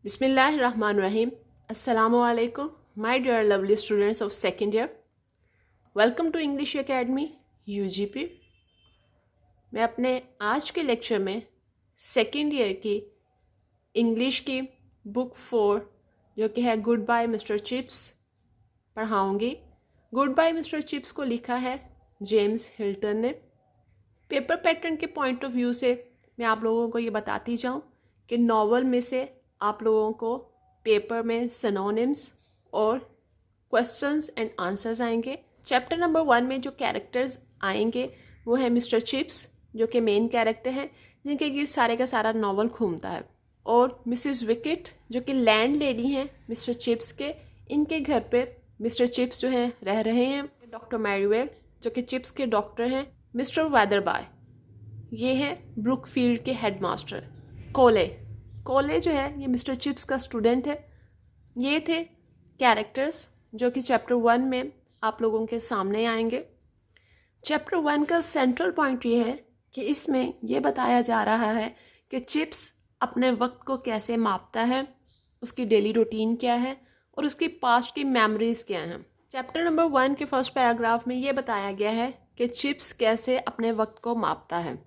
Bismillahirrahmanirrahim. Assalamu alaikum, my dear lovely students of second year. Welcome to English Academy UGP. मैं अपने आज के lecture में second year की इंग्लिश की बुक 4 जो कि है गुड बाय मिस्टर चिप्स पढ़ाऊँगी। गुड बाय मिस्टर चिप्स को लिखा है जेम्स हिल्टन ने। पेपर पैटर्न के पॉइंट ऑफ व्यू से मैं आप लोगों को ये बताती जाऊँ कि नॉवल में से आप लोगों को पेपर में सिनोनिम्स और क्वेश्चंस एंड आंसर्स आएंगे। चैप्टर नंबर 1 में जो कैरेक्टर्स आएंगे वो है मिस्टर चिप्स जो कि मेन कैरेक्टर हैं जिनके गिर्द सारे का सारा नॉवल घूमता है, और मिसेस विकेट जो कि लैंड लेडी हैं मिस्टर चिप्स के। इनके घर पे मिस्टर चिप्स जो हैं रह रहे हैं। डॉक्टर मैरीवेल जो कि चिप्स के डॉक्टर हैं। मिस्टर वेदरबाय ये हैं ब्रुकफील्ड के हेडमास्टर। कोले जो है ये मिस्टर चिप्स का स्टूडेंट है। ये थे कैरेक्टर्स जो कि चैप्टर 1 में आप लोगों के सामने आएंगे। चैप्टर 1 का सेंट्रल पॉइंट ये है कि इसमें ये बताया जा रहा है कि चिप्स अपने वक्त को कैसे मापता है, उसकी डेली रूटीन क्या है और उसकी पास्ट की मेमोरीज क्या हैं। चैप्टर नंबर 1 के फर्स्ट पैराग्राफ में ये बताया गया है कि चिप्स कैसे अपने वक्त को मापता है।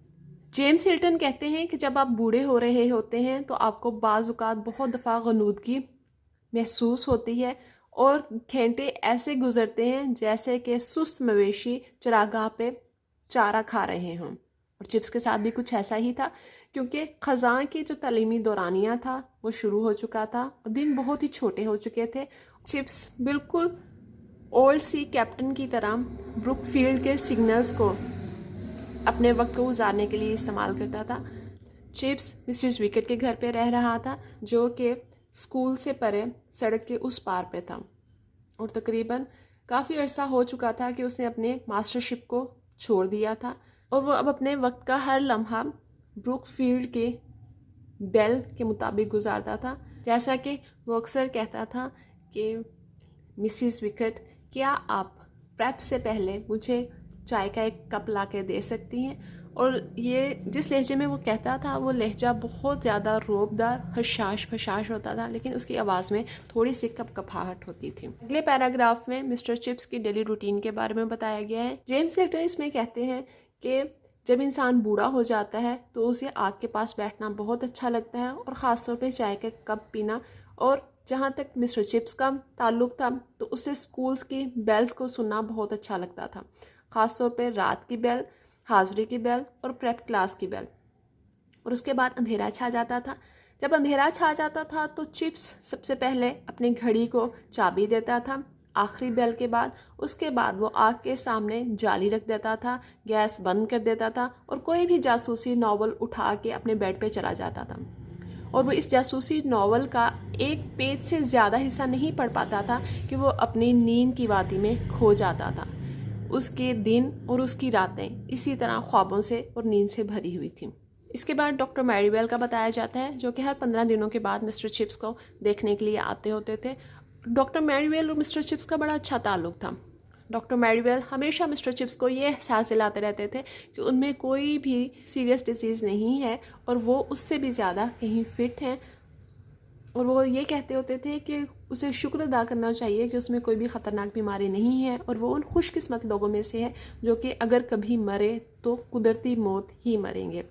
जेम्स हिल्टन कहते हैं कि जब आप बूढ़े हो रहे होते हैं तो आपको बाज़ औक़ात बहुत दफ़ा गनूदगी महसूस होती है और घंटे ऐसे गुजरते हैं जैसे कि सुस्त मवेशी चरागाह पे चारा खा रहे हों। और चिप्स के साथ भी कुछ ऐसा ही था क्योंकि ख़ज़ां की जो तालीमी दौरानिया था वो शुरू हो चुका था और दिन बहुत ही छोटे हो चुके थे। चिप्स बिल्कुल ओल्ड सी कैप्टन की तरह ब्रुकफील्ड के सिग्नल्स को अपने वक्त को गुजारने के लिए इस्तेमाल करता था। चिप्स मिसेस विकेट के घर पे रह रहा था जो कि स्कूल से परे सड़क के उस पार पे था, और तकरीबन काफ़ी अरसा हो चुका था कि उसने अपने मास्टरशिप को छोड़ दिया था और वो अब अपने वक्त का हर लम्हा ब्रुकफील्ड के बेल के मुताबिक गुजारता था। जैसा कि वो अक्सर कहता था कि मिसेस विकेट, क्या आप प्रेप से पहले मुझे चाय का एक कप ला के दे सकती हैं। और ये जिस लहजे में वो कहता था वो लहजा बहुत ज़्यादा रोबदार हशाश फशाश होता था, लेकिन उसकी आवाज़ में थोड़ी सी कपकपाहट होती थी। अगले पैराग्राफ में मिस्टर चिप्स की डेली रूटीन के बारे में बताया गया है। जेम्स हिल्टन इसमें कहते हैं कि जब इंसान बूढ़ा हो जाता है तो उसे आग के पास बैठना बहुत अच्छा लगता है और ख़ासतौर पर चाय का कप पीना। और जहाँ तक मिस्टर चिप्स का ताल्लुक़ था तो उसे स्कूल्स की बेल्स को सुनना बहुत अच्छा लगता था, ख़ासतौर पे रात की बेल, हाज़िरी की बेल और प्रेप क्लास की बेल। और उसके बाद अंधेरा छा जाता था। जब अंधेरा छा जाता था तो चिप्स सबसे पहले अपनी घड़ी को चाबी देता था आखिरी बेल के बाद। उसके बाद वो आग के सामने जाली रख देता था, गैस बंद कर देता था और कोई भी जासूसी नावल उठा के अपने बेड पे चला जाता था। और वो इस जासूसी नावल का एक पेज से ज़्यादा हिस्सा नहीं पढ़ पाता था कि वो अपनी नींद की वादी में खो जाता था। उसके दिन और उसकी रातें इसी तरह ख्वाबों से और नींद से भरी हुई थी। इसके बाद डॉक्टर मैरीवेल का बताया जाता है जो कि हर 15 दिनों के बाद मिस्टर चिप्स को देखने के लिए आते होते थे। डॉक्टर मैरीवेल और मिस्टर चिप्स का बड़ा अच्छा ताल्लुक़ था। डॉक्टर मैरीवेल हमेशा मिस्टर चिप्स को ये एहसास दिलाते रहते थे कि उनमें कोई भी सीरियस डिजीज़ नहीं है और वो उससे भी ज़्यादा कहीं फिट हैं। और वो ये कहते होते थे कि उसे शुक्र अदा करना चाहिए कि उसमें कोई भी ख़तरनाक बीमारी नहीं है और वो उन खुशकिस्मत लोगों में से है जो कि अगर कभी मरे तो कुदरती मौत ही मरेंगे।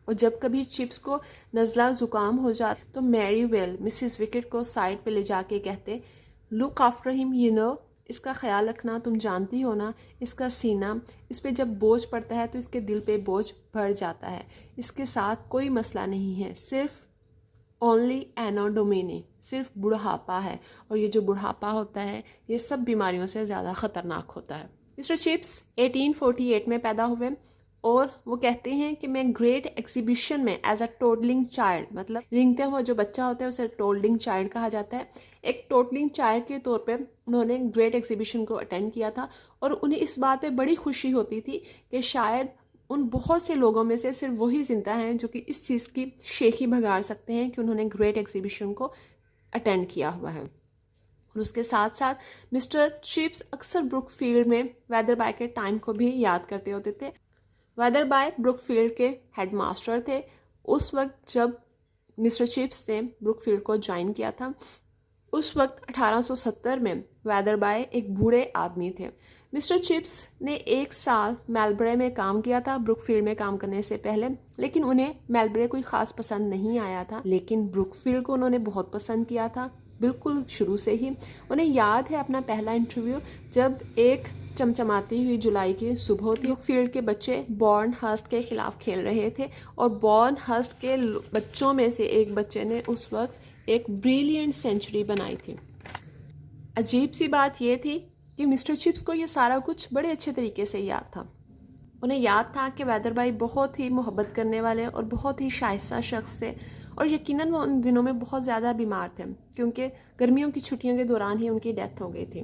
और जब कभी चिप्स को नज़ला ज़ुकाम हो जाता तो मैरीवेल मिसेस विकेट को साइड पे ले जाके कहते, look after him you know, इसका ख्याल रखना, तुम जानती हो ना, इसका सीना, इस पर जब बोझ पड़ता है तो इसके दिल पे बोझ बढ़ जाता है। इसके साथ कोई मसला नहीं है, सिर्फ ओनली एनोडोमिनी, सिर्फ बुढ़ापा है। और ये जो बुढ़ापा होता है ये सब बीमारियों से ज़्यादा ख़तरनाक होता है। मिस्टर चिप्स 1848 में पैदा हुए और वो कहते हैं कि मैं ग्रेट एग्जीबिशन में एज अ टोडलिंग चाइल्ड, मतलब रेंगते हुआ जो बच्चा होता है उसे टोडलिंग चाइल्ड कहा जाता है, एक टोडलिंग चाइल्ड के तौर पे उन्होंने ग्रेट एग्जीबिशन को अटेंड किया था। और उन्हें इस बात पे बड़ी खुशी होती थी कि शायद उन बहुत से लोगों में से सिर्फ वही जिंदा हैं जो कि इस चीज़ की शेखी भगाड़ सकते हैं कि उन्होंने ग्रेट एग्जीबिशन को अटेंड किया हुआ है। और उसके साथ साथ मिस्टर चिप्स अक्सर ब्रुकफील्ड में वेदरबाय के टाइम को भी याद करते होते थे। वेदरबाय ब्रुकफील्ड के हेडमास्टर थे उस वक्त जब मिस्टर चिप्स ने ब्रुकफील्ड को ज्वाइन किया था। उस वक्त 1870 में वेदरबाय एक बूढ़े आदमी थे। मिस्टर चिप्स ने 1 साल मेलबरे में काम किया था ब्रुकफील्ड में काम करने से पहले, लेकिन उन्हें मेलबरे कोई ख़ास पसंद नहीं आया था। लेकिन ब्रुकफील्ड को उन्होंने बहुत पसंद किया था बिल्कुल शुरू से ही। उन्हें याद है अपना पहला इंटरव्यू, जब एक चमचमाती हुई जुलाई की सुबह थी। फील्ड के बच्चे बॉर्नहर्स्ट के खिलाफ खेल रहे थे और बॉर्नहर्स्ट के बच्चों में से एक बच्चे ने उस वक्त एक ब्रिलियंट सेंचुरी बनाई थी। अजीब सी बात यह थी कि मिस्टर चिप्स को ये सारा कुछ बड़े अच्छे तरीके से याद था। उन्हें याद था कि वेदरबाई बहुत ही मोहब्बत करने वाले और बहुत ही शाइस्ता शख्स थे, और यकीनन वो उन दिनों में बहुत ज़्यादा बीमार थे क्योंकि गर्मियों की छुट्टियों के दौरान ही उनकी डेथ हो गई थी।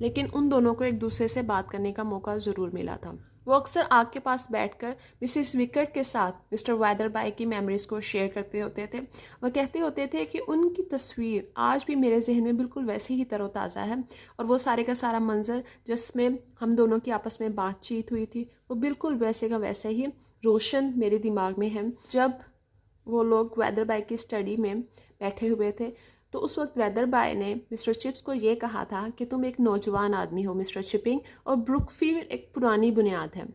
लेकिन उन दोनों को एक दूसरे से बात करने का मौका ज़रूर मिला था। वो अक्सर आग के पास बैठकर मिसेस विकेट के साथ मिस्टर वेदरबाई की मेमोरीज को शेयर करते होते थे। वह कहते होते थे कि उनकी तस्वीर आज भी मेरे जहन में बिल्कुल वैसे ही तरोताज़ा है, और वो सारे का सारा मंजर जिसमें हम दोनों की आपस में बातचीत हुई थी वो बिल्कुल वैसे का वैसे ही रोशन मेरे दिमाग में है। जब वो लोग वेदरबाई की स्टडी में बैठे हुए थे तो उस वक्त वेदरबाई ने मिस्टर चिप्स को ये कहा था कि तुम एक नौजवान आदमी हो मिस्टर चिपिंग, और ब्रुकफील्ड एक पुरानी बुनियाद है।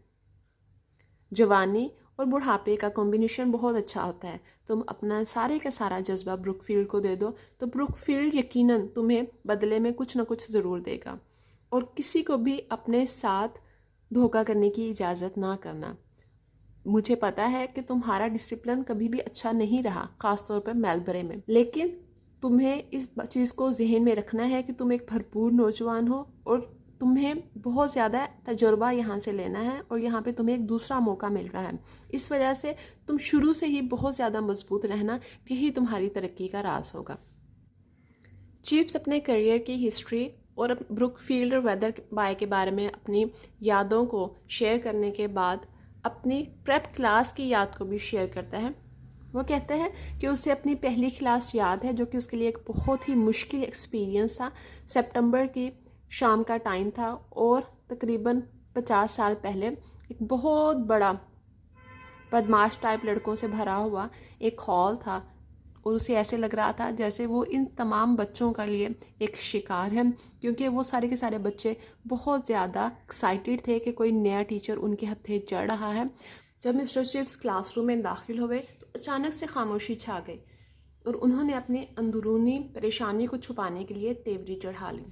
जवानी और बुढ़ापे का कॉम्बिनेशन बहुत अच्छा होता है। तुम अपना सारे का सारा जज्बा ब्रुकफील्ड को दे दो तो ब्रुकफील्ड यकीनन तुम्हें बदले में कुछ ना कुछ ज़रूर देगा। और किसी को भी अपने साथ धोखा करने की इजाज़त ना करना। मुझे पता है कि तुम्हारा डिसिप्लिन कभी भी अच्छा नहीं रहा, ख़ासतौर पर मेलबरे में, लेकिन तुम्हें इस चीज़ को जहन में रखना है कि तुम एक भरपूर नौजवान हो और तुम्हें बहुत ज़्यादा तजुर्बा यहाँ से लेना है, और यहाँ पे तुम्हें एक दूसरा मौका मिल रहा है। इस वजह से तुम शुरू से ही बहुत ज़्यादा मजबूत रहना, यही तुम्हारी तरक्की का राज होगा। चिप्स अपने करियर की हिस्ट्री और ब्रुकफील्ड और वेदरबाई के बारे में अपनी यादों को शेयर करने के बाद अपनी प्रेप क्लास की याद को भी शेयर करता है। वो कहता है कि उसे अपनी पहली क्लास याद है, जो कि उसके लिए एक बहुत ही मुश्किल एक्सपीरियंस था। सितंबर की शाम का टाइम था और तकरीबन 50 साल पहले एक बहुत बड़ा बदमाश टाइप लड़कों से भरा हुआ एक हॉल था, और उसे ऐसे लग रहा था जैसे वो इन तमाम बच्चों के लिए एक शिकार है, क्योंकि वो सारे के सारे बच्चे बहुत ज़्यादा एक्साइटेड थे कि कोई नया टीचर उनके हत्थे चढ़ रहा है। जब मिस्टर चिप्स क्लासरूम में दाखिल हुए तो अचानक से खामोशी छा गई, और उन्होंने अपनी अंदरूनी परेशानी को छुपाने के लिए तेवरी चढ़ा ली।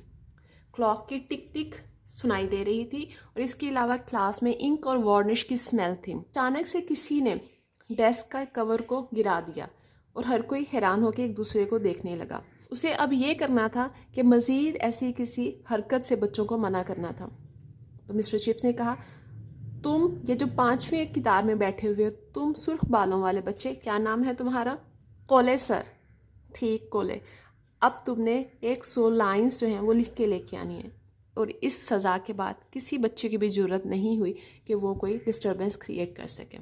क्लॉक की टिक टिक सुनाई दे रही थी, और इसके अलावा क्लास में इंक और वार्निश की स्मेल थी। अचानक से किसी ने डेस्क का कवर को गिरा दिया, और हर कोई हैरान होकर एक दूसरे को देखने लगा। उसे अब ये करना था कि मज़ीद ऐसी किसी हरकत से बच्चों को मना करना था। तो मिस्टर चिप्स ने कहा, तुम ये जो 5वीं किताब में बैठे हुए हो, तुम सुर्ख बालों वाले बच्चे, क्या नाम है तुम्हारा? कोले सर। ठीक, कोले। अब तुमने 100 लाइंस जो हैं वो लिख के लेके आनी है, और इस सज़ा के बाद किसी बच्चे की भी ज़रूरत नहीं हुई कि वो कोई डिस्टर्बेंस क्रिएट कर सके।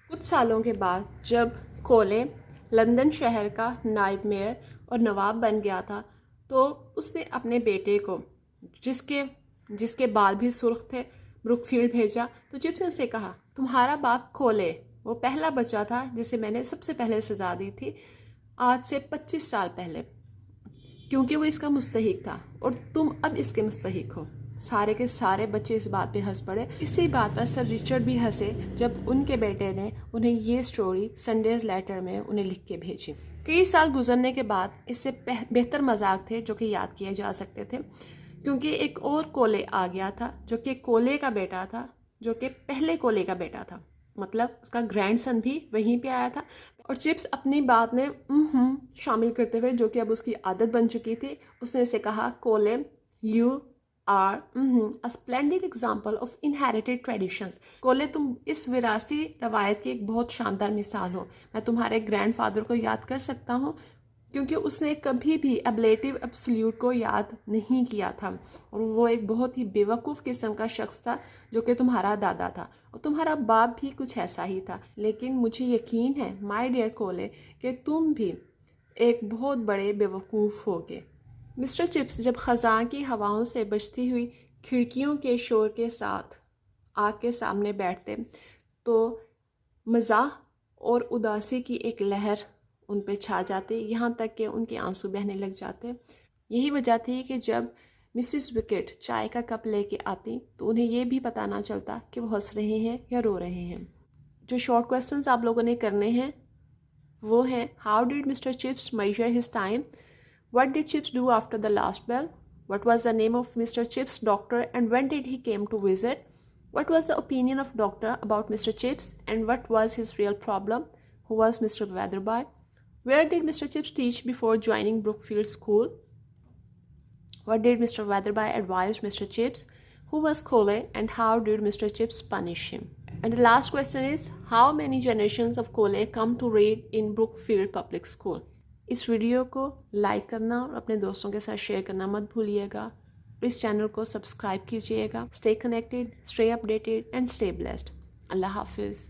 कुछ सालों के बाद जब कोले लंदन शहर का नायब मेयर और नवाब बन गया था, तो उसने अपने बेटे को, जिसके बाल भी सुर्ख थे, ब्रुकफील्ड भेजा। तो चिप्स ने उसे कहा, तुम्हारा बाप कोले वो पहला बच्चा था जिसे मैंने सबसे पहले सज़ा दी थी आज से 25 साल पहले, क्योंकि वो इसका मुस्तहिक था, और तुम अब इसके मुस्तहिक हो। सारे के सारे बच्चे इस बात पे हंस पड़े। इसी बात पर सर रिचर्ड भी हंसे जब उनके बेटे ने उन्हें ये स्टोरी संडेज लेटर में उन्हें लिख के भेजी। कई साल गुजरने के बाद इससे बेहतर मजाक थे जो कि याद किए जा सकते थे, क्योंकि एक और कोले आ गया था जो कि कोले का बेटा था, जो कि पहले कोले का बेटा था, मतलब उसका ग्रैंडसन भी वहीं पे आया था। और चिप्स अपनी बात में शामिल करते हुए, जो कि अब उसकी आदत बन चुकी थी, उसने इसे कहा, Colley you are a splendid example of inherited traditions. Colley तुम इस विरासती रवायत की एक बहुत शानदार मिसाल हो। मैं तुम्हारे ग्रैंडफादर को याद कर सकता हूँ क्योंकि उसने कभी भी एब्लेटिव एब्सोल्यूट को याद नहीं किया था, और वो एक बहुत ही बेवकूफ़ किस्म का शख्स था जो कि तुम्हारा दादा था, और तुम्हारा बाप भी कुछ ऐसा ही था। लेकिन मुझे यकीन है माय डियर कोले कि तुम भी एक बहुत बड़े बेवकूफ़ होगे। मिस्टर चिप्स जब ख़ज़ां की हवाओं से बजती हुई खिड़कियों के शोर के साथ आग के सामने बैठते तो मज़ाह और उदासी की एक लहर उन पे छा जाते, यहाँ तक कि उनके आंसू बहने लग जाते। यही वजह थी कि जब मिसिस विकेट चाय का कप लेके आती तो उन्हें ये भी पता ना चलता कि वो हंस रहे हैं या रो रहे हैं। जो शॉर्ट क्वेश्चंस आप लोगों ने करने हैं वो हैं, how did mister Chips measure his time, what did Chips do after the last bell, what was the name of mister Chips doctor and when did he came to visit, what was the opinion of doctor about Mr. Chips and what was his real problem, who was Mr. Weatherby, where did Mr. Chips teach before joining Brookfield School, what did Mr. Weatherby advise Mr. Chips, who was Cole and how did Mr. Chips punish him. And the last question is, how many generations of Cole come to read in Brookfield Public School. इस video को like करना और अपने दोस्तों के साथ share करना मत भूलिएगा। इस चैनल को सब्सक्राइब कीजिएगा। Stay connected, stay updated and stay blessed. अल्लाह हाफिज़।